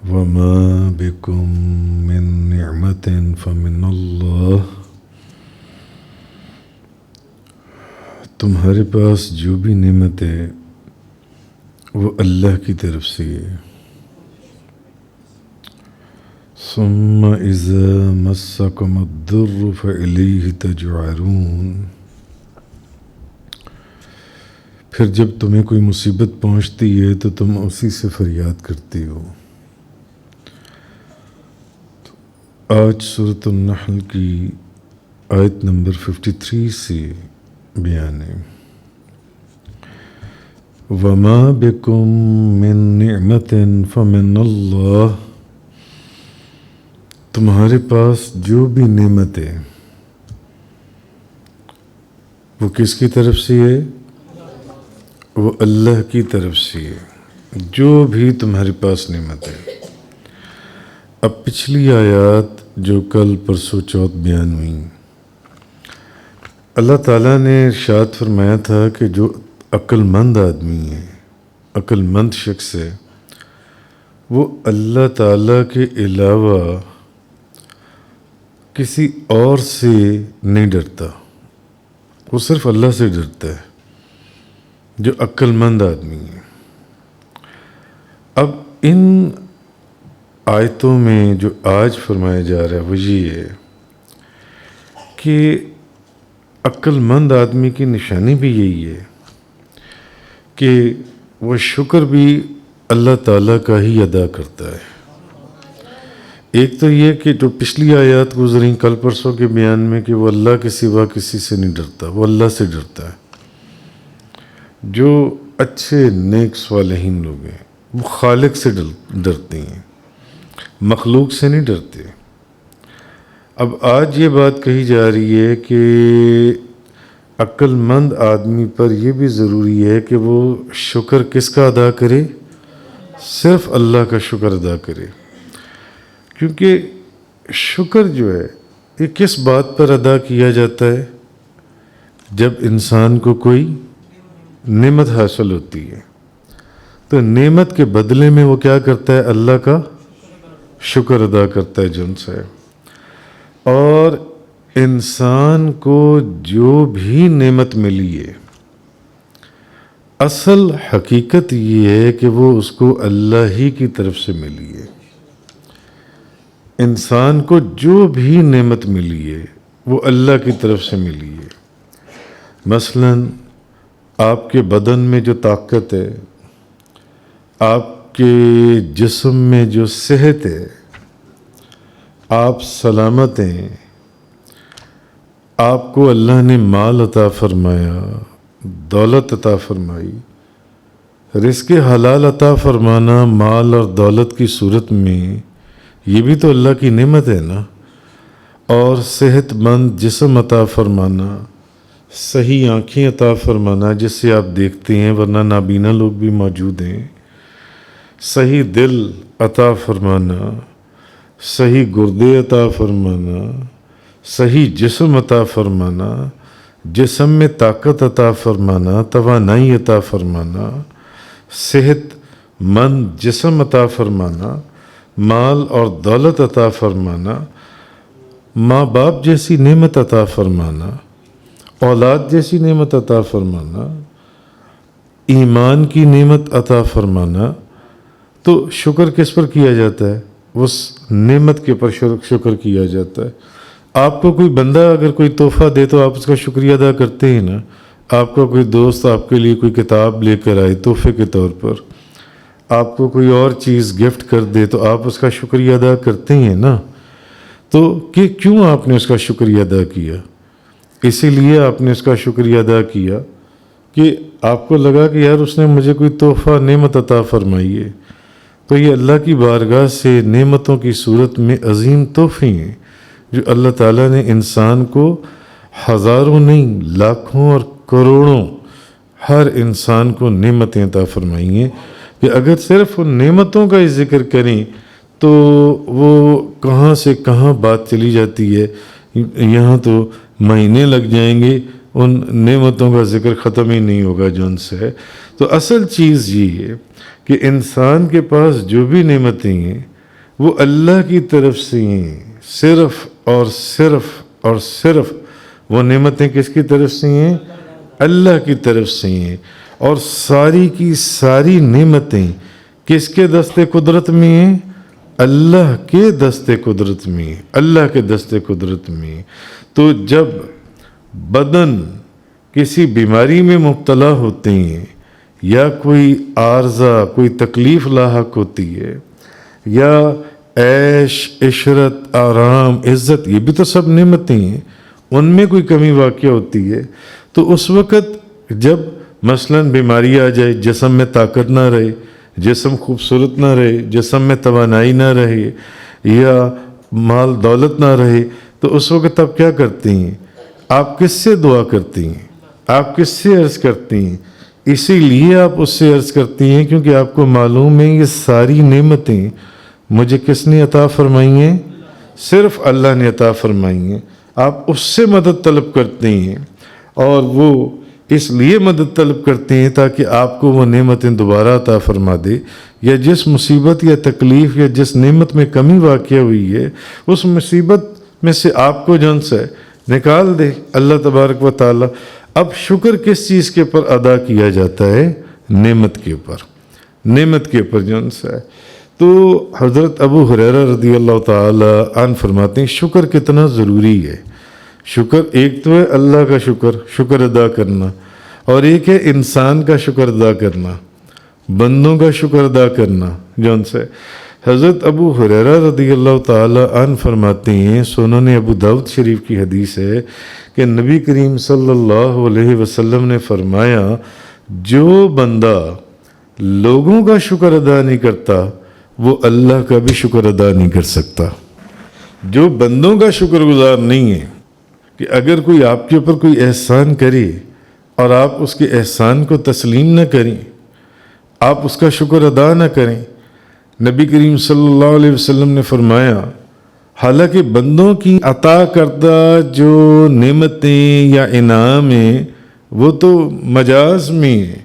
وما بكم من نعمة فمن اللہ، تمہارے پاس جو بھی نعمت ہے وہ اللہ کی طرف سے ہے۔ ثم اذا مسکم الضر فالیہ تجأرون، پھر جب تمہیں کوئی مصیبت پہنچتی ہے تو تم اسی سے فریاد کرتے ہو۔ آج سورۃ النحل کی آیت نمبر 53 سے بیان ہے۔ وما بکم من نعمت فمن اللہ، تمہارے پاس جو بھی نعمت ہے وہ کس کی طرف سے ہے؟ وہ اللہ کی طرف سے ہے۔ جو بھی تمہارے پاس نعمت ہے۔ اب پچھلی آیات جو کل پرسوں چوتھ بیان ہوئی، اللہ تعالیٰ نے ارشاد فرمایا تھا کہ جو عقل مند آدمی ہے، عقل مند شخص ہے، وہ اللہ تعالیٰ کے علاوہ کسی اور سے نہیں ڈرتا، وہ صرف اللہ سے ڈرتا ہے، جو عقل مند آدمی ہے۔ اب ان آیتوں میں جو آج فرمایا جا رہا ہے وہ یہ ہے کہ عقل مند آدمی کی نشانی بھی یہی ہے کہ وہ شکر بھی اللہ تعالیٰ کا ہی ادا کرتا ہے۔ ایک تو یہ کہ جو پچھلی آیات گزریں کل پرسوں کے بیان میں کہ وہ اللہ کے سوا کسی سے نہیں ڈرتا، وہ اللہ سے ڈرتا ہے۔ جو اچھے نیک صالحین لوگ ہیں وہ خالق سے ڈرتے ہیں، مخلوق سے نہیں ڈرتے۔ اب آج یہ بات کہی جا رہی ہے کہ عقل مند آدمی پر یہ بھی ضروری ہے کہ وہ شکر کس کا ادا کرے؟ صرف اللہ کا شکر ادا کرے، کیونکہ شکر جو ہے یہ کس بات پر ادا کیا جاتا ہے؟ جب انسان کو کوئی نعمت حاصل ہوتی ہے تو نعمت کے بدلے میں وہ کیا کرتا ہے؟ اللہ کا شکر ادا کرتا ہے جن سے۔ اور انسان کو جو بھی نعمت ملی ہے، اصل حقیقت یہ ہے کہ وہ اس کو اللہ ہی کی طرف سے ملی ہے۔ انسان کو جو بھی نعمت ملی ہے وہ اللہ کی طرف سے ملی ہے۔ مثلاً آپ کے بدن میں جو طاقت ہے، آپ کے جسم میں جو صحت ہے، آپ سلامت ہیں، آپ کو اللہ نے مال عطا فرمایا، دولت عطا فرمائی۔ رزق حلال عطا فرمانا مال اور دولت کی صورت میں یہ بھی تو اللہ کی نعمت ہے نا۔ اور صحت مند جسم عطا فرمانا، صحیح آنکھیں عطا فرمانا جس سے آپ دیکھتے ہیں ورنہ نابینا لوگ بھی موجود ہیں، صحیح دل عطا فرمانا، صحیح گردے عطا فرمانا، صحیح جسم عطا فرمانا، جسم میں طاقت عطا فرمانا، توانائی عطا فرمانا، صحت مند جسم عطا فرمانا، مال اور دولت عطا فرمانا، ماں باپ جیسی نعمت عطا فرمانا، اولاد جیسی نعمت عطا فرمانا، ایمان کی نعمت عطا فرمانا، تو شکر کس پر کیا جاتا ہے؟ اس نعمت کے پر شکر کیا جاتا ہے۔ آپ کو کوئی بندہ اگر کوئی تحفہ دے تو آپ اس کا شکریہ ادا کرتے ہیں نا۔ آپ کا کوئی دوست آپ کے لیے کوئی کتاب لے کر آئے تحفے کے طور پر، آپ کو کوئی اور چیز گفٹ کر دے تو آپ اس کا شکریہ ادا کرتے ہیں نا۔ تو کہ کیوں آپ نے اس کا شکریہ ادا کیا؟ اسی لیے آپ نے اس کا شکریہ ادا کیا کہ آپ کو لگا کہ یار اس نے مجھے کوئی تحفہ نعمت عطا فرمائی ہے۔ تو یہ اللہ کی بارگاہ سے نعمتوں کی صورت میں عظیم تحفے ہیں جو اللہ تعالیٰ نے انسان کو ہزاروں نہیں لاکھوں اور کروڑوں ہر انسان کو نعمتیں عطا فرمائی ہیں کہ اگر صرف ان نعمتوں کا ہی ذکر کریں تو وہ کہاں سے کہاں بات چلی جاتی ہے۔ یہاں تو مہینے لگ جائیں گے ان نعمتوں کا ذکر ختم ہی نہیں ہوگا جو ان سے ہے۔ تو اصل چیز یہ ہے کہ انسان کے پاس جو بھی نعمتیں ہیں وہ اللہ کی طرف سے ہیں، صرف اور صرف اور صرف وہ نعمتیں کس کی طرف سے ہیں؟ اللہ کی طرف سے ہیں۔ اور ساری کی ساری نعمتیں کس کے دست قدرت میں ہیں؟ اللہ کے دست قدرت میں، اللہ کے دست قدرت میں۔ تو جب بدن کسی بیماری میں مبتلا ہوتے ہیں یا کوئی عارضہ، کوئی تکلیف لاحق ہوتی ہے، یا عیش، عشرت، آرام، عزت، یہ بھی تو سب نعمتیں ہیں، ان میں کوئی کمی واقع ہوتی ہے، تو اس وقت جب مثلاً بیماری آ جائے، جسم میں طاقت نہ رہے، جسم خوبصورت نہ رہے، جسم میں توانائی نہ رہے، یا مال دولت نہ رہے، تو اس وقت آپ کیا کرتے ہیں؟ آپ کس سے دعا کرتے ہیں؟ آپ کس سے عرض کرتے ہیں؟ اسی لیے آپ اس سے عرض کرتے ہیں کیونکہ آپ کو معلوم ہے یہ ساری نعمتیں مجھے کس نے عطا فرمائی ہیں؟ صرف اللہ نے عطا فرمائی ہیں۔ آپ اس سے مدد طلب کرتے ہیں، اور وہ اس لیے مدد طلب کرتے ہیں تاکہ آپ کو وہ نعمتیں دوبارہ عطا فرما دے، یا جس مصیبت یا تکلیف یا جس نعمت میں کمی واقع ہوئی ہے اس مصیبت میں سے آپ کو جن سے نکال دے اللہ تبارک و تعالی۔ اب شکر کس چیز کے اوپر ادا کیا جاتا ہے؟ نعمت کے اوپر، نعمت کے اوپر جن سے۔ تو حضرت ابو ہریرہ رضی اللہ تعالی عنہ فرماتے ہیں شکر کتنا ضروری ہے۔ شکر ایک تو ہے اللہ کا شکر ادا کرنا، اور ایک ہے انسان کا شکر ادا کرنا، بندوں کا شکر ادا کرنا جون سے۔ حضرت ابو ہریرہ رضی اللہ تعالی عنہ فرماتے ہیں، سنن ابو داؤد شریف کی حدیث ہے کہ نبی کریم صلی اللہ علیہ وسلم نے فرمایا جو بندہ لوگوں کا شکر ادا نہیں کرتا وہ اللہ کا بھی شکر ادا نہیں کر سکتا۔ جو بندوں کا شکر گزار نہیں ہے، کہ اگر کوئی آپ کے اوپر کوئی احسان کرے اور آپ اس کے احسان کو تسلیم نہ کریں، آپ اس کا شکر ادا نہ کریں، نبی کریم صلی اللہ علیہ وسلم نے فرمایا حالانکہ بندوں کی عطا کردہ جو نعمتیں یا انعام ہیں وہ تو مجاز میں ہیں،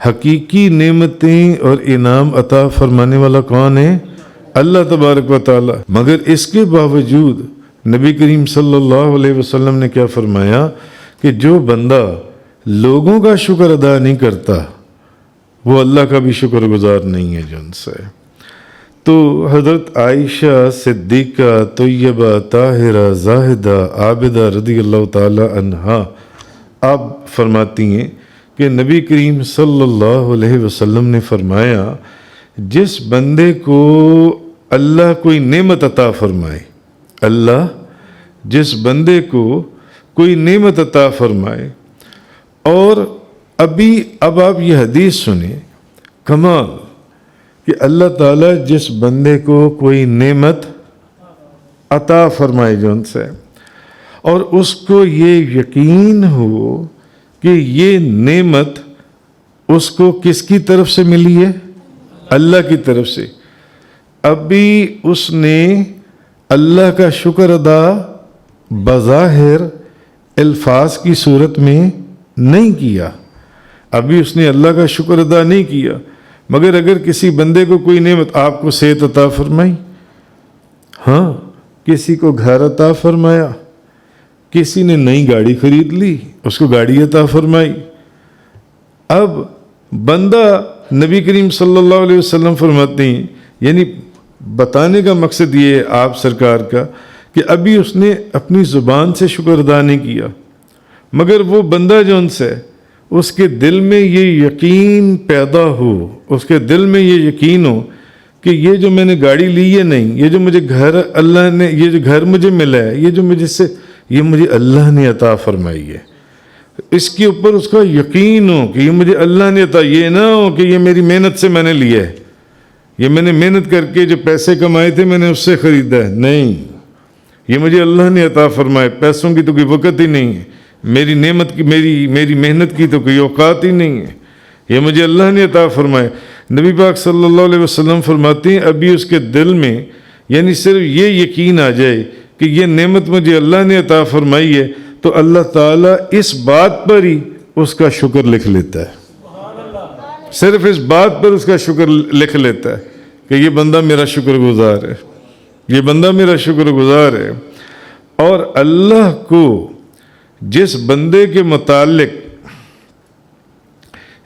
حقیقی نعمتیں اور انعام عطا فرمانے والا کون ہے؟ اللہ تبارک و تعالی۔ مگر اس کے باوجود نبی کریم صلی اللہ علیہ وسلم نے کیا فرمایا کہ جو بندہ لوگوں کا شکر ادا نہیں کرتا وہ اللہ کا بھی شکر گزار نہیں ہے جن سے۔ تو حضرت عائشہ صدیقہ طیبہ طاہرہ زاہدہ عابدہ رضی اللہ تعالی عنہا آپ فرماتی ہیں کہ نبی کریم صلی اللہ علیہ وسلم نے فرمایا جس بندے کو اللہ کوئی نعمت عطا فرمائے، اللہ جس بندے کو کوئی نعمت عطا فرمائے، اور اب آپ یہ حدیث سنیں، کمال کہ اللہ تعالیٰ جس بندے کو کوئی نعمت عطا فرمائے جو ان سے، اور اس کو یہ یقین ہو کہ یہ نعمت اس کو کس کی طرف سے ملی ہے؟ اللہ کی طرف سے۔ ابھی اس نے اللہ کا شکر ادا بظاہر الفاظ کی صورت میں نہیں کیا، ابھی اس نے اللہ کا شکر ادا نہیں کیا، مگر اگر کسی بندے کو کوئی نعمت، آپ کو صحت عطا فرمائی، ہاں کسی کو گھر عطا فرمایا، کسی نے نئی گاڑی خرید لی اس کو گاڑی عطا فرمائی، اب بندہ نبی کریم صلی اللہ علیہ وسلم فرماتے ہیں، یعنی بتانے کا مقصد یہ ہے آپ سرکار کا کہ ابھی اس نے اپنی زبان سے شکر ادا نہیں کیا، مگر وہ بندہ جو ان سے اس کے دل میں یہ یقین پیدا ہو، اس کے دل میں یہ یقین ہو کہ یہ جو میں نے گاڑی لی ہے نہیں، یہ جو مجھے گھر اللہ نے، یہ جو گھر مجھے ملا ہے، یہ جو مجھے سے یہ مجھے اللہ نے عطا فرمائی ہے، اس کے اوپر اس کا یقین ہو کہ یہ مجھے اللہ نے عطا، یہ نہ ہو کہ یہ میری محنت سے میں نے لیا ہے، یہ میں نے محنت کر کے جو پیسے کمائے تھے میں نے اس سے خریدا ہے، نہیں، یہ مجھے اللہ نے عطا فرمائے، پیسوں کی تو کوئی وقت ہی نہیں ہے، میری نعمت کی میری محنت کی تو کوئی اوقات ہی نہیں ہے، یہ مجھے اللہ نے عطا فرمائے۔ نبی پاک صلی اللہ علیہ وسلم فرماتے ہیں ابھی اس کے دل میں یعنی صرف یہ یقین آ جائے کہ یہ نعمت مجھے اللہ نے عطا فرمائی ہے، تو اللہ تعالیٰ اس بات پر ہی اس کا شکر لکھ لیتا ہے، صرف اس بات پر اس کا شکر لکھ لیتا ہے کہ یہ بندہ میرا شکر گزار ہے، یہ بندہ میرا شکر گزار ہے۔ اور اللہ کو جس بندے کے متعلق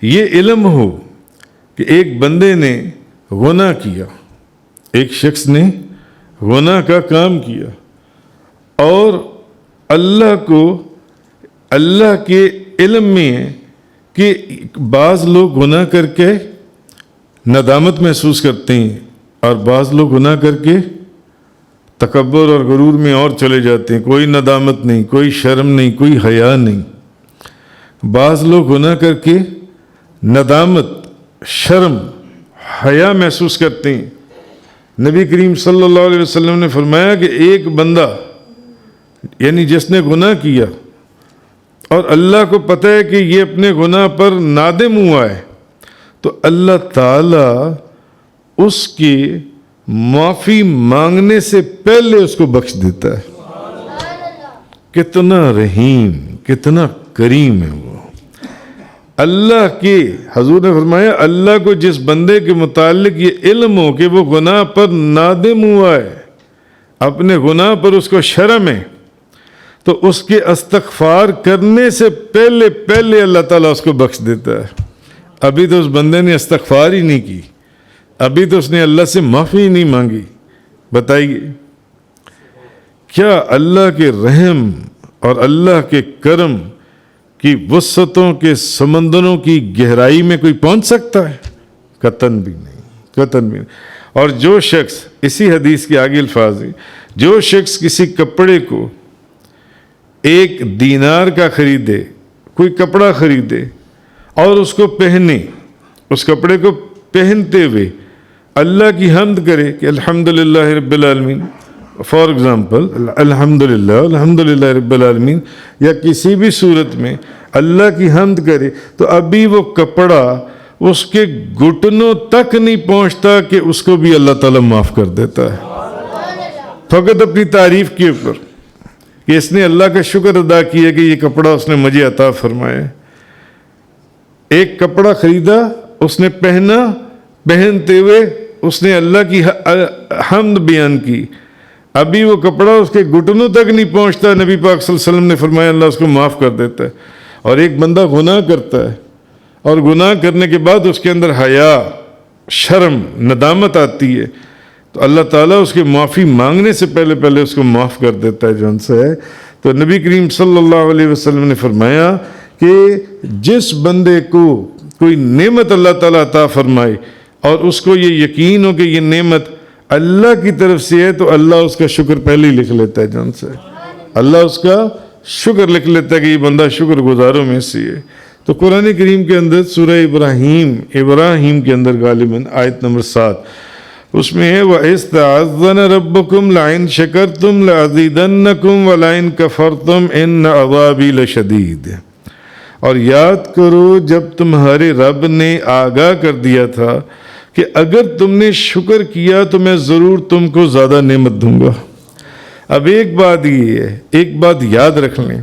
یہ علم ہو کہ ایک بندے نے گناہ کیا، ایک شخص نے گناہ کا کام کیا، اور اللہ کو اللہ کے علم میں ہے کہ بعض لوگ گناہ کر کے ندامت محسوس کرتے ہیں اور بعض لوگ گناہ کر کے تکبر اور غرور میں اور چلے جاتے ہیں، کوئی ندامت نہیں، کوئی شرم نہیں، کوئی حیا نہیں۔ بعض لوگ گناہ کر کے ندامت، شرم، حیا محسوس کرتے ہیں۔ نبی کریم صلی اللہ علیہ وسلم نے فرمایا کہ ایک بندہ یعنی جس نے گناہ کیا اور اللہ کو پتہ ہے کہ یہ اپنے گناہ پر نادم ہوا ہے، تو اللہ تعالیٰ اس کی معافی مانگنے سے پہلے اس کو بخش دیتا ہے۔ کتنا رحیم، کتنا کریم ہے وہ اللہ کے۔ حضور نے فرمایا اللہ کو جس بندے کے متعلق یہ علم ہو کہ وہ گناہ پر نادم ہوا ہے، اپنے گناہ پر اس کو شرم ہے، تو اس کے استغفار کرنے سے پہلے اللہ تعالیٰ اس کو بخش دیتا ہے۔ ابھی تو اس بندے نے استغفار ہی نہیں کی، ابھی تو اس نے اللہ سے معافی ہی نہیں مانگی۔ بتائیے کیا اللہ کے رحم اور اللہ کے کرم کی وسعتوں کے سمندروں کی گہرائی میں کوئی پہنچ سکتا ہے؟ قطعاً بھی نہیں، قطعاً بھی نہیں۔ اور جو شخص، اسی حدیث کے آگے الفاظ ہیں، جو شخص کسی کپڑے کو 1 دینار کا خریدے، کوئی کپڑا خریدے اور اس کو پہنے، اس کپڑے کو پہنتے ہوئے اللہ کی حمد کرے کہ الحمدللہ رب العالمین، فار ایگزامپل الحمدللہ رب العالمین، یا کسی بھی صورت میں اللہ کی حمد کرے، تو ابھی وہ کپڑا اس کے گھٹنوں تک نہیں پہنچتا کہ اس کو بھی اللہ تعالیٰ معاف کر دیتا ہے، فقط اپنی تعریف کے اوپر کہ اس نے اللہ کا شکر ادا کیا کہ یہ کپڑا اس نے مجھے عطا فرمایا۔ ایک کپڑا خریدا، اس نے پہنا، پہنتے ہوئے اس نے اللہ کی حمد بیان کی، ابھی وہ کپڑا اس کے گھٹنوں تک نہیں پہنچتا، نبی پاک صلی اللہ علیہ وسلم نے فرمایا اللہ اس کو معاف کر دیتا ہے۔ اور ایک بندہ گناہ کرتا ہے اور گناہ کرنے کے بعد اس کے اندر حیا، شرم، ندامت آتی ہے، تو اللہ تعالیٰ اس کے معافی مانگنے سے پہلے اس کو معاف کر دیتا ہے جو ان سے ہے۔ تو نبی کریم صلی اللہ علیہ وسلم نے فرمایا کہ جس بندے کو کوئی نعمت اللہ تعالیٰ عطا فرمائے اور اس کو یہ یقین ہو کہ یہ نعمت اللہ کی طرف سے ہے، تو اللہ اس کا شکر پہلے ہی لکھ لیتا ہے جان سے، اللہ اس کا شکر لکھ لیتا ہے کہ یہ بندہ شکر گزاروں میں سے ہے۔ تو قرآن کریم کے اندر سورہ ابراہیم کے اندر غالباً آیت نمبر 7 اس میں ہے وَإِذْ تَعَذَّنَ رَبُّكُمْ لَئِن شَكَرْتُمْ لَأَزِيدَنَّكُمْ وَلَئِن كَفَرْتُمْ إِنَّ عَذَابِي لَشَدِيدٌ۔ اور یاد کرو جب تمہارے رب نے آگاہ کر دیا تھا کہ اگر تم نے شکر کیا تو میں ضرور تم کو زیادہ نعمت دوں گا۔ اب ایک بات یہ ہے، ایک بات یاد رکھ لیں،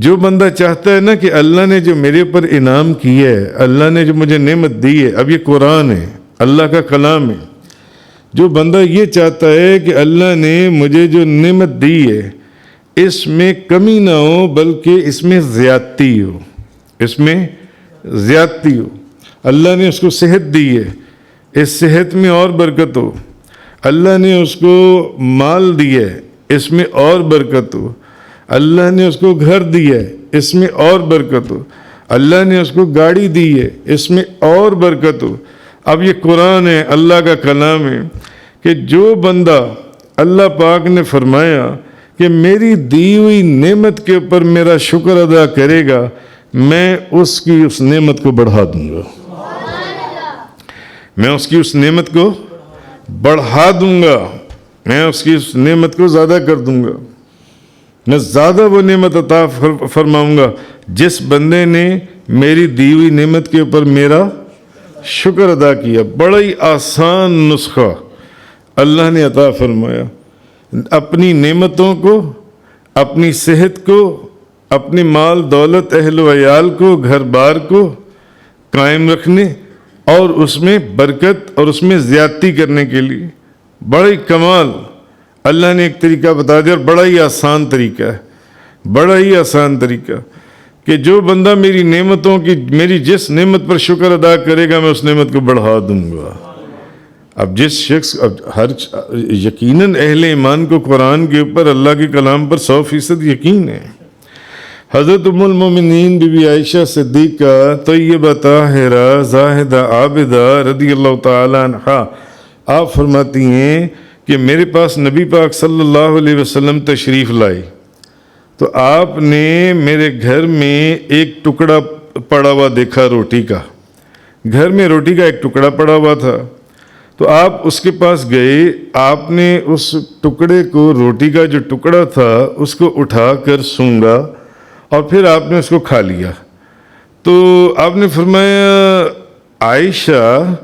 جو بندہ چاہتا ہے نا کہ اللہ نے جو میرے اوپر انعام کیا ہے، اللہ نے جو مجھے نعمت دی ہے، اب یہ قرآن ہے، اللہ کا کلام ہے، جو بندہ یہ چاہتا ہے کہ اللہ نے مجھے جو نعمت دی ہے اس میں کمی نہ ہو بلکہ اس میں زیادتی ہو، اس میں زیادتی ہو، اللہ نے اس کو صحت دی ہے، اس صحت میں اور برکت ہو، اللہ نے اس کو مال دیا ہے، اس میں اور برکت ہو، اللہ نے اس کو گھر دیا ہے، اس میں اور برکت ہو، اللہ نے اس کو گاڑی دی ہے، اس میں اور برکت ہو۔ اب یہ قرآن ہے، اللہ کا کلام ہے کہ جو بندہ، اللہ پاک نے فرمایا کہ میری دی ہوئی نعمت کے اوپر میرا شکر ادا کرے گا، میں اس کی اس نعمت کو بڑھا دوں گا، میں اس کی اس نعمت کو بڑھا دوں گا، میں اس کی اس نعمت کو زیادہ کر دوں گا، میں زیادہ وہ نعمت عطا فرماؤں گا جس بندے نے میری دی ہوئی نعمت کے اوپر میرا شکر ادا کیا۔ بڑا ہی آسان نسخہ اللہ نے عطا فرمایا، اپنی نعمتوں کو، اپنی صحت کو، اپنے مال دولت اہل و عیال کو گھر بار کو قائم رکھنے اور اس میں برکت اور اس میں زیادتی کرنے کے لیے بڑا ہی کمال اللہ نے ایک طریقہ بتا دیا، اور بڑا ہی آسان طریقہ ہے، بڑا ہی آسان طریقہ کہ جو بندہ میری نعمتوں کی، میری جس نعمت پر شکر ادا کرے گا میں اس نعمت کو بڑھا دوں گا۔ اب جس شخص یقیناً اہل ایمان کو قرآن کے اوپر اللہ کے کلام پر 100% یقین ہے۔ حضرت ام المومنین بی بی عائشہ صدیقہ طیبہ طاہرہ زاہدہ عابدہ رضی اللہ تعالی عنہا آپ فرماتی ہیں کہ میرے پاس نبی پاک صلی اللہ علیہ وسلم تشریف لائے تو آپ نے میرے گھر میں ایک ٹکڑا پڑا ہوا دیکھا روٹی کا، گھر میں روٹی کا ایک ٹکڑا پڑا ہوا تھا، تو آپ اس کے پاس گئے، آپ نے اس ٹکڑے کو، روٹی کا جو ٹکڑا تھا اس کو اٹھا کر سونگا اور پھر آپ نے اس کو کھا لیا۔ تو آپ نے فرمایا عائشہ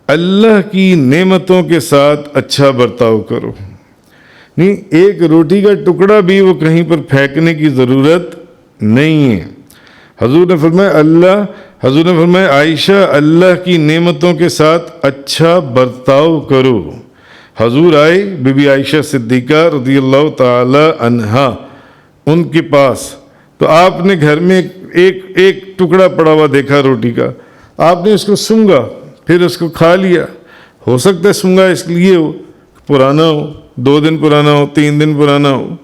اللہ کی نعمتوں کے ساتھ اچھا برتاؤ کرو، نہیں ایک روٹی کا ٹکڑا بھی وہ کہیں پر پھینکنے کی ضرورت نہیں ہے۔ حضور نے فرمایا عائشہ اللہ کی نعمتوں کے ساتھ اچھا برتاؤ کرو۔ حضور آئے بی بی عائشہ صدیقہ رضی اللہ تعالی عنہا ان کے پاس، تو آپ نے گھر میں ایک ٹکڑا پڑا ہوا دیکھا روٹی کا، آپ نے اس کو سونگا پھر اس کو کھا لیا۔ ہو سکتا ہے سونگا اس لیے ہو پرانا ہو، 2 دن پرانا ہو، 3 دن پرانا ہو،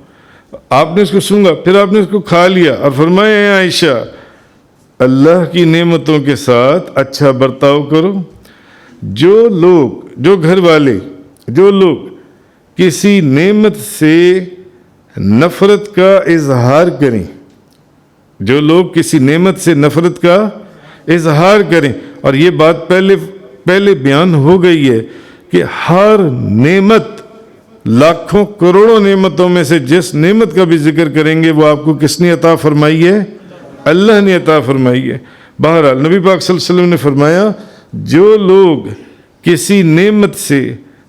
آپ نے اس کو سونگا پھر آپ نے اس کو کھا لیا اور فرمایا اے عائشہ اللہ کی نعمتوں کے ساتھ اچھا برتاؤ کرو۔ جو گھر والے جو لوگ کسی نعمت سے نفرت کا اظہار کریں، جو لوگ کسی نعمت سے نفرت کا اظہار کریں، اور یہ بات پہلے بیان ہو گئی ہے کہ ہر نعمت لاکھوں کروڑوں نعمتوں میں سے جس نعمت کا بھی ذکر کریں گے وہ آپ کو کس نے عطا فرمائی ہے؟ اللہ نے عطا فرمائی ہے۔ بہرحال نبی پاک صلی اللہ علیہ وسلم نے فرمایا جو لوگ کسی نعمت سے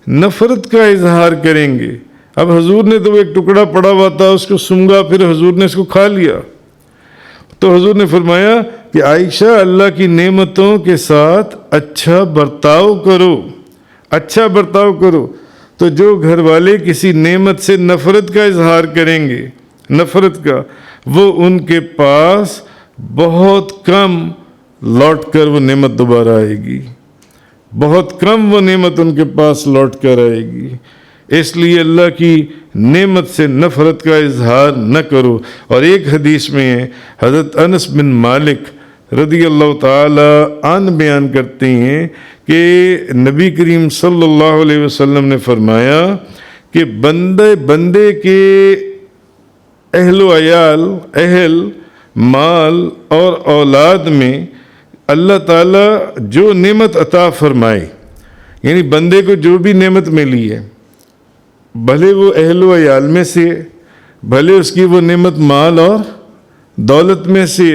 نفرت کا اظہار کریں گے، اب حضور نے تو ایک ٹکڑا پڑا ہوا تھا اس کو سونگا پھر حضور نے اس کو کھا لیا، تو حضور نے فرمایا کہ عائشہ اللہ کی نعمتوں کے ساتھ اچھا برتاؤ کرو، اچھا برتاؤ کرو۔ تو جو گھر والے کسی نعمت سے نفرت کا اظہار کریں گے، نفرت کا، وہ ان کے پاس بہت کم لوٹ کر وہ نعمت دوبارہ آئے گی، بہت کم وہ نعمت ان کے پاس لوٹ کر آئے گی۔ اس لیے اللہ کی نعمت سے نفرت کا اظہار نہ کرو۔ اور ایک حدیث میں حضرت انس بن مالک رضی اللہ تعالی عنہ بیان کرتے ہیں کہ نبی کریم صلی اللہ علیہ وسلم نے فرمایا کہ بندے کے اہل و عیال، اہل مال اور اولاد میں اللہ تعالیٰ جو نعمت عطا فرمائے، یعنی بندے کو جو بھی نعمت ملی ہے، بھلے وہ اہل و عیال میں سے، بھلے اس کی وہ نعمت مال اور دولت میں سے،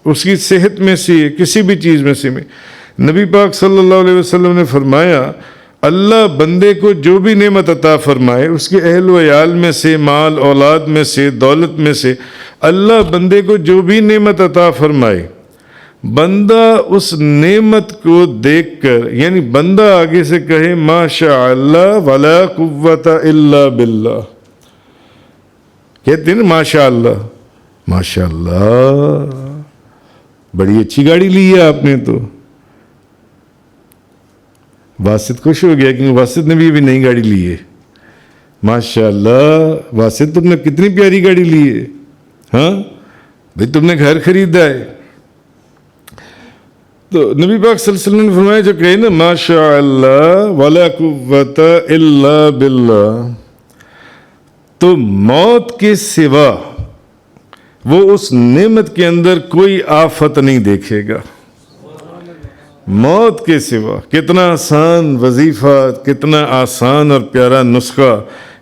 اس کی صحت میں سے، کسی بھی چیز میں سے، نبی پاک صلی اللہ علیہ وسلم نے فرمایا اللہ بندے کو جو بھی نعمت عطا فرمائے، اس کے اہل و عیال میں سے، مال اولاد میں سے، دولت میں سے، اللہ بندے کو جو بھی نعمت عطا فرمائے، بندہ اس نعمت کو دیکھ کر، یعنی بندہ آگے سے کہے ماشاء اللہ ولا قوت الا باللہ، کہتے ہیں نا ماشاء اللہ، ماشاء اللہ بڑی اچھی گاڑی لی ہے آپ نے، تو واسط خوش ہو گیا کیونکہ واسط نے بھی ابھی نئی گاڑی لی ہے، ماشاء اللہ واسط تم نے کتنی پیاری گاڑی لی ہے، ہاں بھئی تم نے گھر خریدا ہے۔ تو نبی پاک صلی اللہ علیہ وسلم نے فرمایا جو کہے نا ماشاء اللہ ولا قوت الا باللہ، تو موت کے سوا وہ اس نعمت کے اندر کوئی آفت نہیں دیکھے گا، موت کے سوا۔ کتنا آسان وظیفہ، کتنا آسان اور پیارا نسخہ،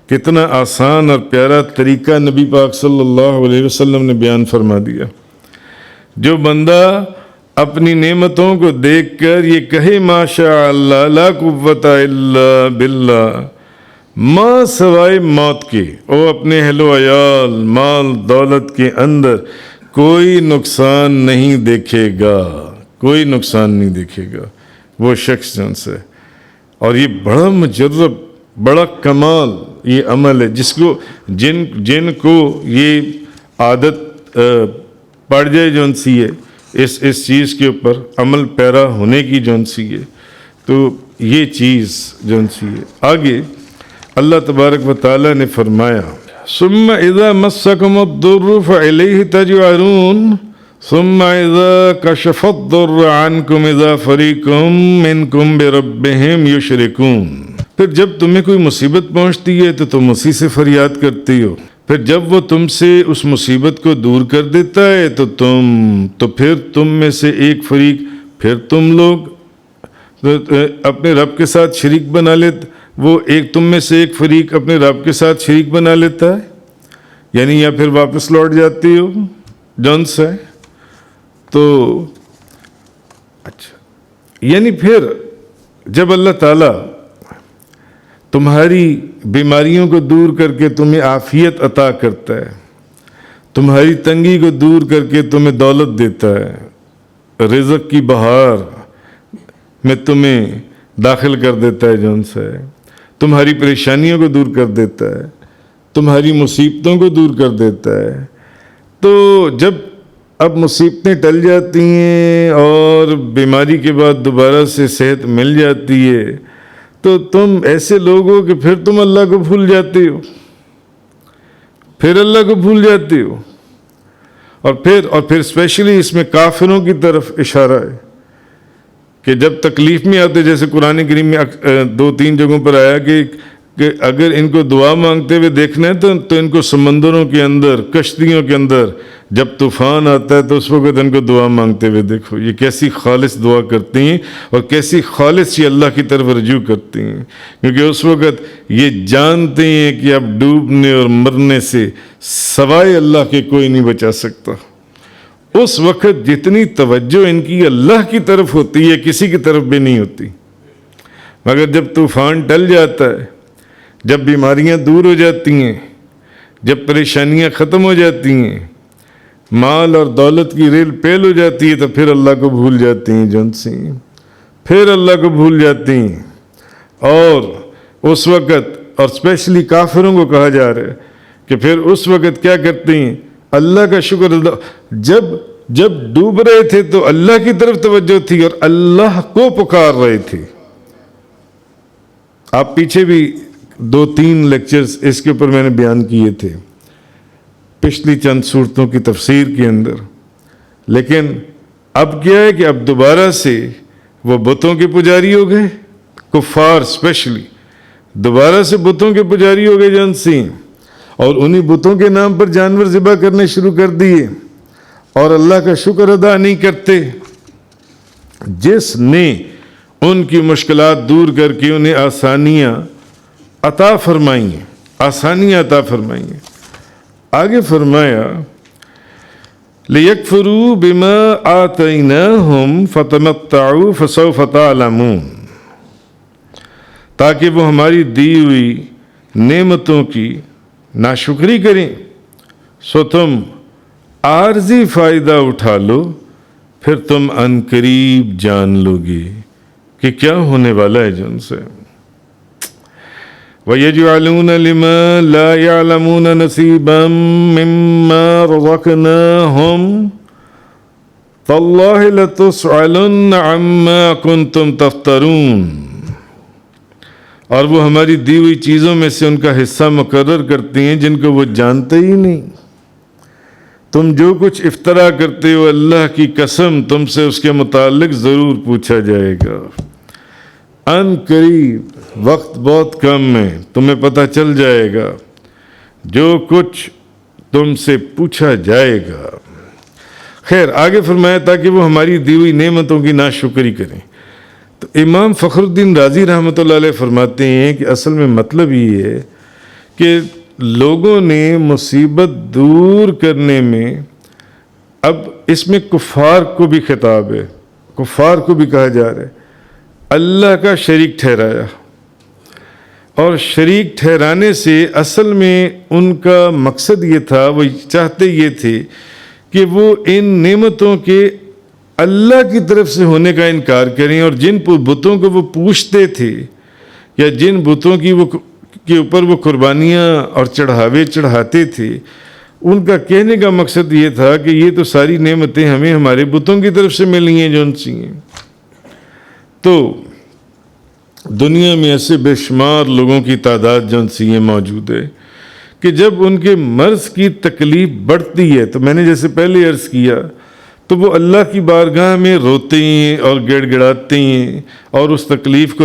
کتنا آسان اور پیارا طریقہ نبی پاک صلی اللہ علیہ وسلم نے بیان فرما دیا۔ جو بندہ اپنی نعمتوں کو دیکھ کر یہ کہے ماشاء اللہ لا قوت الا باللہ، ماں سوائے موت کے، وہ اپنے اہل و عیال مال دولت کے اندر کوئی نقصان نہیں دیکھے گا، کوئی نقصان نہیں دیکھے گا وہ شخص جن سے. اور یہ بڑا مجرب، بڑا کمال یہ عمل ہے، جس کو جن کو یہ عادت پڑ جائے جون سی ہے اس چیز کے اوپر عمل پیرا ہونے کی جون سی ہے، تو یہ چیز جون سی ہے. آگے اللہ تبارک و تعالیٰ نے فرمایا ثم اذا مسکم الضر فالیہ تجأرون ثم اذا کشف الضر عنکم اذا فریق منکم بربہم یشرکون. پھر جب تمہیں کوئی مصیبت پہنچتی ہے تو تم اسی سے فریاد کرتی ہو، پھر جب وہ تم سے اس مصیبت کو دور کر دیتا ہے تو پھر تم میں سے ایک فریق، پھر تم لوگ اپنے رب کے ساتھ شریک بنا لیتے، وہ ایک تم میں سے ایک فریق اپنے رب کے ساتھ شریک بنا لیتا ہے، یعنی یا پھر واپس لوٹ جاتی ہو جون سے. تو اچھا، یعنی پھر جب اللہ تعالیٰ تمہاری بیماریوں کو دور کر کے تمہیں عافیت عطا کرتا ہے، تمہاری تنگی کو دور کر کے تمہیں دولت دیتا ہے، رزق کی بہار میں تمہیں داخل کر دیتا ہے جون سے، تمہاری پریشانیوں کو دور کر دیتا ہے، تمہاری مصیبتوں کو دور کر دیتا ہے. تو جب اب مصیبتیں ٹل جاتی ہیں اور بیماری کے بعد دوبارہ سے صحت مل جاتی ہے، تو تم ایسے لوگ ہو کہ پھر تم اللہ کو بھول جاتے ہو، پھر اللہ کو بھول جاتے ہو. اور پھر اسپیشلی اس میں کافروں کی طرف اشارہ ہے کہ جب تکلیف میں آتے، جیسے قرآن کریم میں 2-3 جگہوں پر آیا کہ اگر ان کو دعا مانگتے ہوئے دیکھنا ہے تو ان کو سمندروں کے اندر، کشتیوں کے اندر جب طوفان آتا ہے تو اس وقت ان کو دعا مانگتے ہوئے دیکھو. یہ کیسی خالص دعا کرتی ہیں اور کیسی خالص یہ اللہ کی طرف رجوع کرتی ہیں، کیونکہ اس وقت یہ جانتے ہیں کہ اب ڈوبنے اور مرنے سے سوائے اللہ کے کوئی نہیں بچا سکتا. اس وقت جتنی توجہ ان کی اللہ کی طرف ہوتی ہے کسی کی طرف بھی نہیں ہوتی. مگر جب طوفان ٹل جاتا ہے، جب بیماریاں دور ہو جاتی ہیں، جب پریشانیاں ختم ہو جاتی ہیں، مال اور دولت کی ریل پیل ہو جاتی ہے، تو پھر اللہ کو بھول جاتی ہیں جن سی، پھر اللہ کو بھول جاتی ہیں. اور اس وقت، اور اسپیشلی کافروں کو کہا جا رہا ہے کہ پھر اس وقت کیا کرتی ہیں؟ اللہ کا شکر ادا. جب ڈوب رہے تھے تو اللہ کی طرف توجہ تھی اور اللہ کو پکار رہے تھے. آپ پیچھے بھی 2-3 لیکچرز اس کے اوپر میں نے بیان کیے تھے پچھلی چند صورتوں کی تفسیر کے اندر. لیکن اب کیا ہے کہ اب دوبارہ سے وہ بتوں کے پجاری ہو گئے، کفار اسپیشلی دوبارہ سے بتوں کے پجاری ہو گئے جان سی، اور انہی بتوں کے نام پر جانور ذبح کرنے شروع کر دیے اور اللہ کا شکر ادا نہیں کرتے. جس نے ان کی مشکلات دور کر کے انہیں آسانیاں عطا فرمائی ہیں، آسانیاں عطا فرمائی ہیں. آگے فرمایا لِيَكْفُرُوا بِمَا آتَيْنَاهُمْ فَتَمَتَّعُوا فَسَوْفَ تَعْلَمُونَ، تاکہ وہ ہماری دی ہوئی نعمتوں کی ناشکری کریں، سو تم عارضی فائدہ اٹھا لو، پھر تم عنقریب جان لو گے کہ کیا ہونے والا ہے جن سے. وَيَجْعَلُونَ لِمَا لَا يَعْلَمُونَ نَصِيبًا مِّمَّا رَزَقْنَاهُمْ تَاللَّهِ لَتُسْأَلُنَّ عَمَّا كُنتُمْ تَفْتَرُونَ. اور وہ ہماری دی ہوئی چیزوں میں سے ان کا حصہ مقرر کرتی ہیں جن کو وہ جانتے ہی نہیں. تم جو کچھ افطرا کرتے ہو، اللہ کی قسم تم سے اس کے متعلق ضرور پوچھا جائے گا. ان قریب، وقت بہت کم ہے، تمہیں پتہ چل جائے گا جو کچھ تم سے پوچھا جائے گا. خیر، آگے فرمایا تاکہ وہ ہماری دی ہوئی نعمتوں کی ناشکری کریں. تو امام فخر الدین رازی رحمۃ اللہ علیہ فرماتے ہیں کہ اصل میں مطلب یہ ہے کہ لوگوں نے مصیبت دور کرنے میں، اب اس میں کفار کو بھی خطاب ہے، کفار کو بھی کہا جا رہا ہے، اللہ کا شریک ٹھہرایا. اور شریک ٹھہرانے سے اصل میں ان کا مقصد یہ تھا، وہ چاہتے یہ تھے کہ وہ ان نعمتوں کے اللہ کی طرف سے ہونے کا انکار کریں، اور جن بتوں کو وہ پوجتے تھے یا جن بتوں کے اوپر وہ قربانیاں اور چڑھاوے چڑھاتے تھے، ان کا کہنے کا مقصد یہ تھا کہ یہ تو ساری نعمتیں ہمیں ہمارے بتوں کی طرف سے ملی ہیں جو ان سی ہیں۔ تو دنیا میں ایسے بے شمار لوگوں کی تعداد جو ان سی ہیں موجود ہے کہ جب ان کے مرض کی تکلیف بڑھتی ہے تو میں نے جیسے پہلے عرض کیا تو وہ اللہ کی بارگاہ میں روتے ہیں اور گڑ گڑاتے ہیں اور اس تکلیف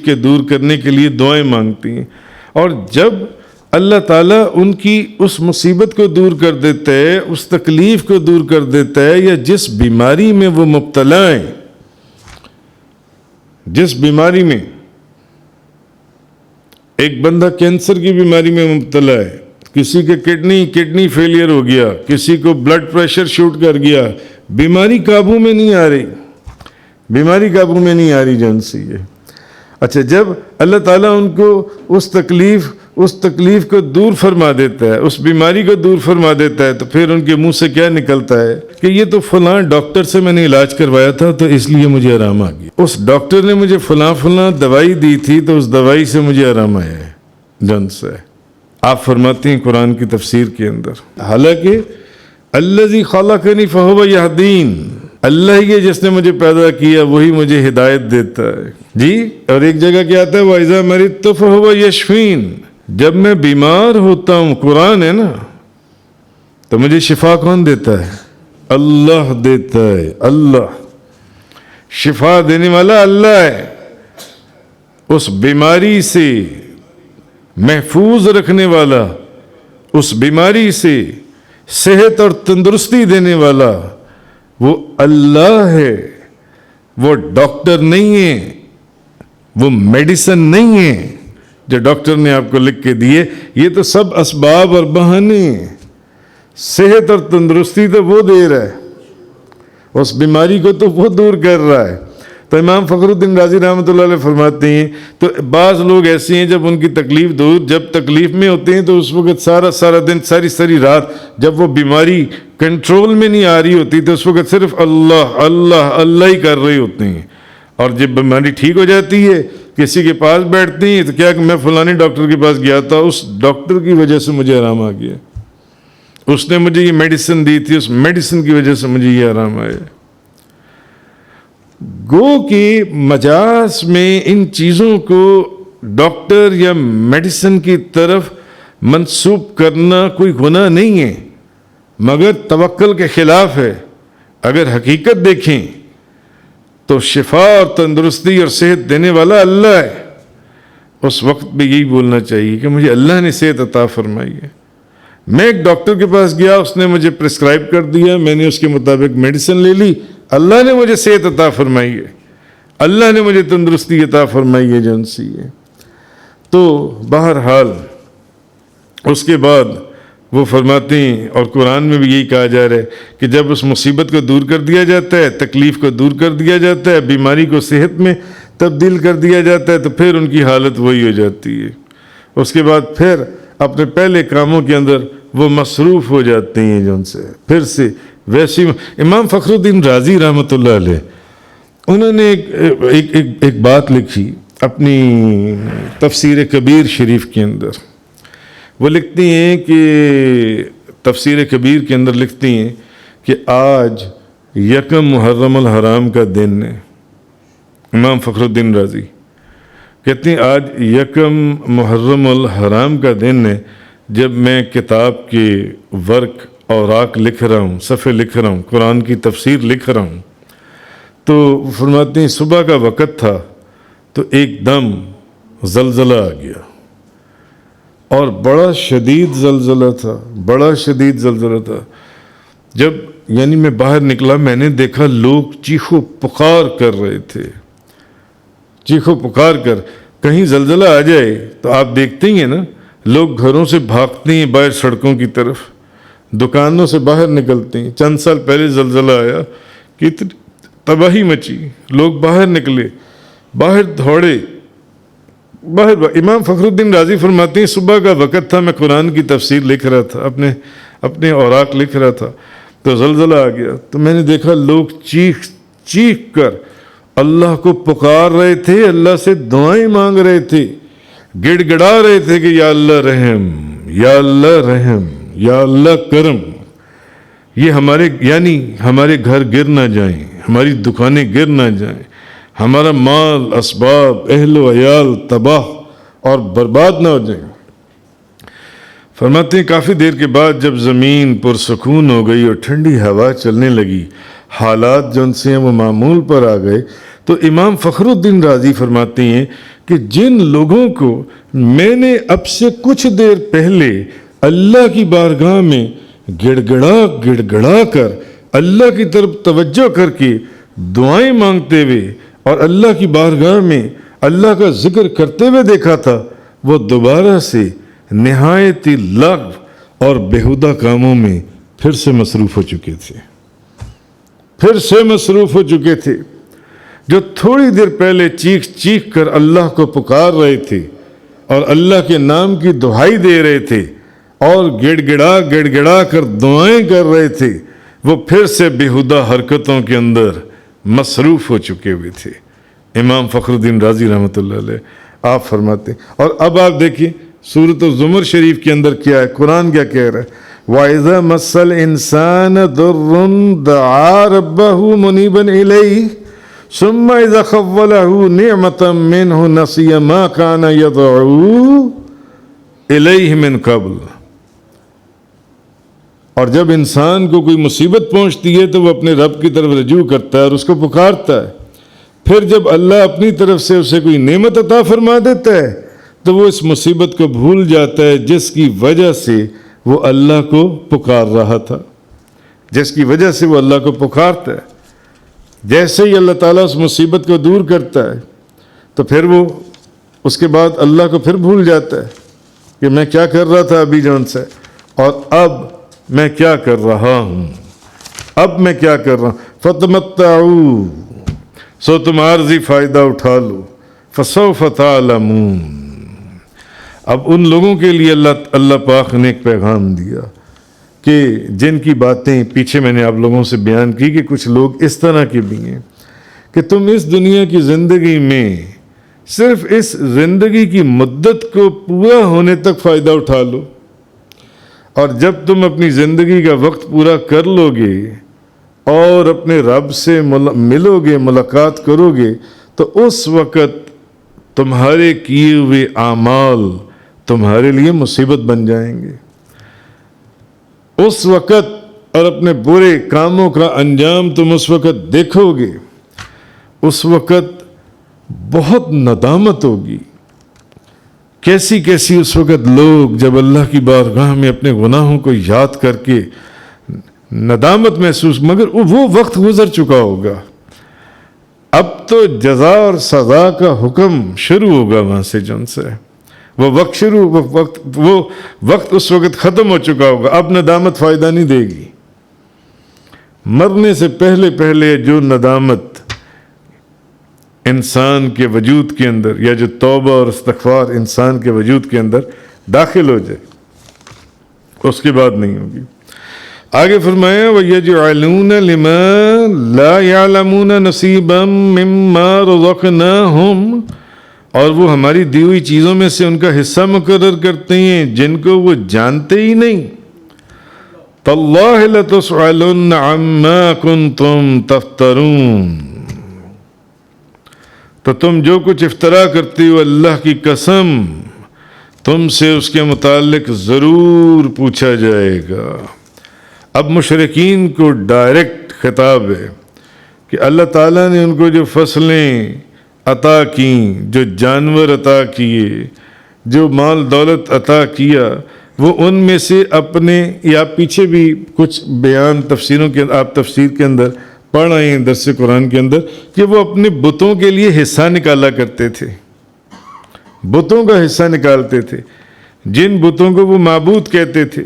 کے دور کرنے کے لیے دعائیں مانگتی ہیں، اور جب اللہ تعالیٰ ان کی اس مصیبت کو دور کر دیتا ہے، اس تکلیف کو دور کر دیتا ہے، یا جس بیماری میں وہ مبتلا ہیں، جس بیماری میں ایک بندہ کینسر کی بیماری میں مبتلا ہے، کسی کے کڈنی فیلئر ہو گیا، کسی کو بلڈ پریشر شوٹ کر گیا، بیماری قابو میں نہیں آ رہی جن سی ہے۔ اچھا، جب اللہ تعالیٰ ان کو اس تکلیف کو دور فرما دیتا ہے، اس بیماری کو دور فرما دیتا ہے، تو پھر ان کے منہ سے کیا نکلتا ہے کہ یہ تو فلاں ڈاکٹر سے میں نے علاج کروایا تھا تو اس لیے مجھے آرام آ گیا، اس ڈاکٹر نے مجھے فلاں دوائی دی تھی تو اس دوائی سے مجھے آرام آیا ہے جن سے۔ آپ فرماتے ہیں قرآن کی تفسیر کے اندر، حالانکہ الذی خلقنی فہو یہدین، اللہ ہی ہے جس نے مجھے پیدا کیا، وہی مجھے ہدایت دیتا ہے جی۔ اور ایک جگہ کیا آتا ہے، وَإِذَا مَرِضْتُ فَهُوَ یشفین، جب میں بیمار ہوتا ہوں، قرآن ہے نا، تو مجھے شفا کون دیتا ہے؟ اللہ دیتا ہے۔ اللہ شفا دینے والا اللہ ہے، اس بیماری سے محفوظ رکھنے والا، اس بیماری سے صحت اور تندرستی دینے والا وہ اللہ ہے، وہ ڈاکٹر نہیں ہے، وہ میڈیسن نہیں ہے جو ڈاکٹر نے آپ کو لکھ کے دیے، یہ تو سب اسباب اور بہانے ہیں۔ صحت اور تندرستی تو وہ دے رہا ہے، اس بیماری کو تو وہ دور کر رہا ہے۔ تو امام فخر الدین رازی رحمۃ اللہ علیہ فرماتے ہیں، تو بعض لوگ ایسے ہیں جب ان کی تکلیف جب تکلیف میں ہوتے ہیں تو اس وقت سارا دن ساری رات جب وہ بیماری کنٹرول میں نہیں آ رہی ہوتی تو اس وقت صرف اللہ اللہ اللہ ہی کر رہے ہوتے ہیں، اور جب بیماری ٹھیک ہو جاتی ہے کسی کے پاس بیٹھتے ہیں تو کیا کہ میں فلانی ڈاکٹر کے پاس گیا تھا، اس ڈاکٹر کی وجہ سے مجھے آرام آ گیا، اس نے مجھے یہ میڈیسن دی تھی، اس میڈیسن کی وجہ سے مجھے یہ آرام آیا۔ گو کہ مجاز میں ان چیزوں کو ڈاکٹر یا میڈیسن کی طرف منسوب کرنا کوئی گناہ نہیں ہے، مگر توکل کے خلاف ہے۔ اگر حقیقت دیکھیں تو شفا اور تندرستی اور صحت دینے والا اللہ ہے، اس وقت بھی یہی بولنا چاہیے کہ مجھے اللہ نے صحت عطا فرمائی ہے۔ میں ایک ڈاکٹر کے پاس گیا، اس نے مجھے پرسکرائب کر دیا، میں نے اس کے مطابق میڈیسن لے لی، اللہ نے مجھے صحت عطا فرمائی ہے، اللہ نے مجھے تندرستی عطا فرمائی ہے جن سی ہے۔ تو بہرحال اس کے بعد وہ فرماتے ہیں، اور قرآن میں بھی یہی کہا جا رہا ہے کہ جب اس مصیبت کو دور کر دیا جاتا ہے، تکلیف کو دور کر دیا جاتا ہے، بیماری کو صحت میں تبدیل کر دیا جاتا ہے، تو پھر ان کی حالت وہی ہو جاتی ہے۔ اس کے بعد پھر اپنے پہلے کاموں کے اندر وہ مصروف ہو جاتے ہیں جو ان سے پھر سے ویسی۔ امام فخر الدین رازی رحمۃ اللہ علیہ انہوں نے ایک بات لکھی اپنی تفسیر کبیر شریف کے اندر، وہ لکھتی ہیں کہ تفسیر کبیر کے اندر لکھتی ہیں کہ آج یکم محرم الحرام کا دن ہے۔ امام فخر الدین رازی کہتے ہیں آج یکم محرم الحرام کا دن ہے، جب میں کتاب کے ورق اوراق لکھ رہا ہوں، صفحے لکھ رہا ہوں، قرآن کی تفسیر لکھ رہا ہوں، تو فرماتے ہیں صبح کا وقت تھا تو ایک دم زلزلہ آ گیا، اور بڑا شدید زلزلہ تھا۔ جب یعنی میں باہر نکلا، میں نے دیکھا لوگ چیخو پکار کر رہے تھے، چیخو پکار کر کہیں زلزلہ آ جائے تو آپ دیکھتے ہی ہیں نا، لوگ گھروں سے بھاگتے ہیں باہر سڑکوں کی طرف، دکانوں سے باہر نکلتے ہیں۔ چند سال پہلے زلزلہ آیا، کتنی تباہی مچی، لوگ باہر نکلے، باہر دوڑے، باہر امام فخر الدین رازی فرماتے ہیں صبح کا وقت تھا، میں قرآن کی تفسیر لکھ رہا تھا، اپنے اوراق لکھ رہا تھا، تو زلزلہ آ گیا، تو میں نے دیکھا لوگ چیخ چیخ کر اللہ کو پکار رہے تھے، اللہ سے دعائیں مانگ رہے تھے، گڑ گڑا رہے تھے کہ یا اللہ رحم، یا اللہ رحم، یا اللہ کرم. یہ ہمارے گھر گر نہ جائیں، ہماری دکانیں گر نہ جائیں، ہمارا مال اسباب اہل و عیال تباہ اور برباد نہ ہو جائیں. فرماتے ہیں کافی دیر کے بعد جب زمین پرسکون ہو گئی اور ٹھنڈی ہوا چلنے لگی، حالات جو ان سے وہ معمول پر آ گئے، تو امام فخر الدین رازی فرماتے ہیں کہ جن لوگوں کو میں نے اب سے کچھ دیر پہلے اللہ کی بارگاہ میں گڑ گڑا کر اللہ کی طرف توجہ کر کے دعائیں مانگتے ہوئے اور اللہ کی بارگاہ میں اللہ کا ذکر کرتے ہوئے دیکھا تھا، وہ دوبارہ سے نہایت لغو اور بیہودہ کاموں میں پھر سے مصروف ہو چکے تھے. جو تھوڑی دیر پہلے چیخ چیخ کر اللہ کو پکار رہے تھے اور اللہ کے نام کی دہائی دے رہے تھے اور گڑ گڑا کر دعائیں کر رہے تھے، وہ پھر سے بیہودہ حرکتوں کے اندر مصروف ہو چکے ہوئے تھے. امام فخر الدین رازی رحمۃ اللہ علیہ آپ فرماتے ہیں. اور اب آپ دیکھیں سورۃ الزمر شریف کے اندر کیا ہے، قرآن کیا کہہ رہا ہے، وَإِذَا مَسَّ الْإِنسَانَ ضُرٌّ دَعَا رَبَّهُ مُنِيبًا إِلَيْهِ ثُمَّ إِذَا خَوَّلَهُ نِعْمَةً مِّنْهُ نَسِيَ مَا كَانَ يَدْعُو إِلَيْهِ مِنْ قَبْلُ. اور جب انسان کو کوئی مصیبت پہنچتی ہے تو وہ اپنے رب کی طرف رجوع کرتا ہے اور اس کو پکارتا ہے، پھر جب اللہ اپنی طرف سے اسے کوئی نعمت عطا فرما دیتا ہے تو وہ اس مصیبت کو بھول جاتا ہے جس کی وجہ سے وہ اللہ کو پکار رہا تھا، جس کی وجہ سے وہ اللہ کو پکارتا ہے. جیسے ہی اللہ تعالیٰ اس مصیبت کو دور کرتا ہے تو پھر وہ اس کے بعد اللہ کو پھر بھول جاتا ہے کہ میں کیا کر رہا تھا ابھی جون سے، اور اب میں کیا کر رہا ہوں، فتمتعوا، سو تم عارضی فائدہ اٹھا لو، فسوف تعلمون. اب ان لوگوں کے لیے اللہ پاک نے ایک پیغام دیا کہ جن کی باتیں پیچھے میں نے آپ لوگوں سے بیان کی کہ کچھ لوگ اس طرح کے بھی ہیں کہ تم اس دنیا کی زندگی میں صرف اس زندگی کی مدت کو پورا ہونے تک فائدہ اٹھا لو، اور جب تم اپنی زندگی کا وقت پورا کر لو گے اور اپنے رب سے ملو گے، ملاقات کرو گے، تو اس وقت تمہارے کیے ہوئے اعمال تمہارے لیے مصیبت بن جائیں گے. اس وقت اور اپنے برے کاموں کا انجام تم اس وقت دیکھو گے، اس وقت بہت ندامت ہوگی. کیسی اس وقت لوگ جب اللہ کی بارگاہ میں اپنے گناہوں کو یاد کر کے ندامت محسوس، مگر وہ وقت گزر چکا ہوگا. اب تو جزا اور سزا کا حکم شروع ہوگا وہاں سے، جن سے وہ وقت اس وقت ختم ہو چکا ہوگا. اب ندامت فائدہ نہیں دے گی. مرنے سے پہلے جو ندامت انسان کے وجود کے اندر، یا جو توبہ اور استغفار انسان کے وجود کے اندر داخل ہو جائے، اس کے بعد نہیں ہوگی. آگے فرمایا وَيَجْعَلُونَ لِمَا لَا يَعْلَمُونَ نَصِيبًا مِّمَّا رَزَقْنَاهُمْ، اور وہ ہماری دی ہوئی چیزوں میں سے ان کا حصہ مقرر کرتے ہیں جن کو وہ جانتے ہی نہیں. تَاللَّهِ لَتُسْأَلُنَّ عَمَّا كُنتُمْ تَفْتَرُونَ، تو تم جو کچھ افطرا کرتے ہو اللہ کی قسم تم سے اس کے متعلق ضرور پوچھا جائے گا. اب مشرکین کو ڈائریکٹ خطاب ہے کہ اللہ تعالیٰ نے ان کو جو فصلیں عطا کیں، جو جانور عطا کیے، جو مال دولت عطا کیا، وہ ان میں سے اپنے، یا پیچھے بھی کچھ بیان تفسیروں کے آپ تفسیر کے اندر پڑھ آئے ہیں درس قرآن کے اندر، کہ وہ اپنے بتوں کے لیے حصہ نکالا کرتے تھے، بتوں کا حصہ نکالتے تھے، جن بتوں کو وہ معبود کہتے تھے،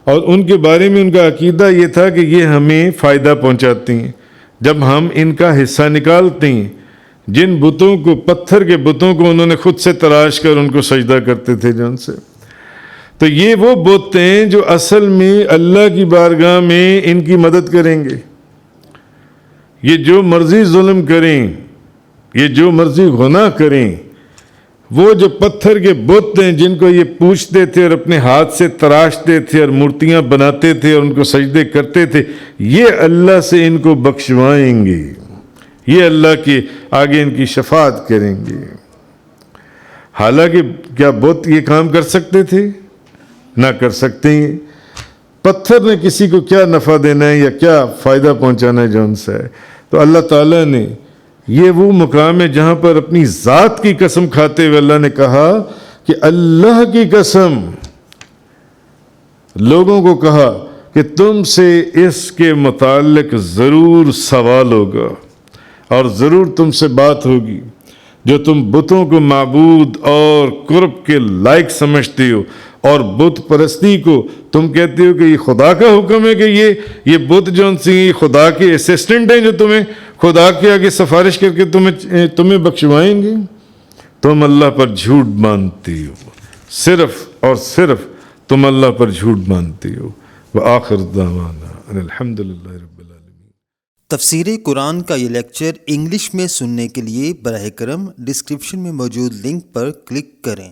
اور ان کے بارے میں ان کا عقیدہ یہ تھا کہ یہ ہمیں فائدہ پہنچاتے ہیں. جب ہم ان کا حصہ نکالتے ہیں جن بتوں کو، پتھر کے بتوں کو انہوں نے خود سے تراش کر ان کو سجدہ کرتے تھے جن سے، تو یہ وہ بت ہیں جو اصل میں اللہ کی بارگاہ میں ان کی مدد کریں گے۔ یہ جو مرضی ظلم کریں، یہ جو مرضی گناہ کریں، وہ جو پتھر کے بت ہیں جن کو یہ پوجتے تھے اور اپنے ہاتھ سے تراشتے تھے اور مورتیاں بناتے تھے اور ان کو سجدے کرتے تھے، یہ اللہ سے ان کو بخشوائیں گے، یہ اللہ کے آگے ان کی شفاعت کریں گے۔ حالانکہ کیا بت یہ کام کر سکتے تھے؟ نہ کر سکتے ہیں۔ پتھر نے کسی کو کیا نفع دینا ہے یا کیا فائدہ پہنچانا ہے جو ان سے ہے؟ تو اللہ تعالیٰ نے، یہ وہ مقام ہے جہاں پر اپنی ذات کی قسم کھاتے ہوئے اللہ نے کہا کہ اللہ کی قسم، لوگوں کو کہا کہ تم سے اس کے متعلق ضرور سوال ہوگا اور ضرور تم سے بات ہوگی، جو تم بتوں کو معبود اور قرب کے لائق سمجھتے ہو، اور بت پرستی کو تم کہتے ہو کہ یہ خدا کا حکم ہے کہ یہ بت جو ان سے خدا کے اسسٹنٹ ہیں جو تمہیں خدا کے آگے سفارش کر کے تمہیں بخشوائیں گے، تم اللہ پر جھوٹ مانتے ہو، صرف اور صرف تم اللہ پر جھوٹ مانتے ہو۔ وآخر دعوانا ان الحمد للہ رب العالمین۔ تفسیر قرآن کا یہ لیکچر انگلش میں سننے کے لیے براہ کرم ڈسکرپشن میں موجود لنک پر کلک کریں۔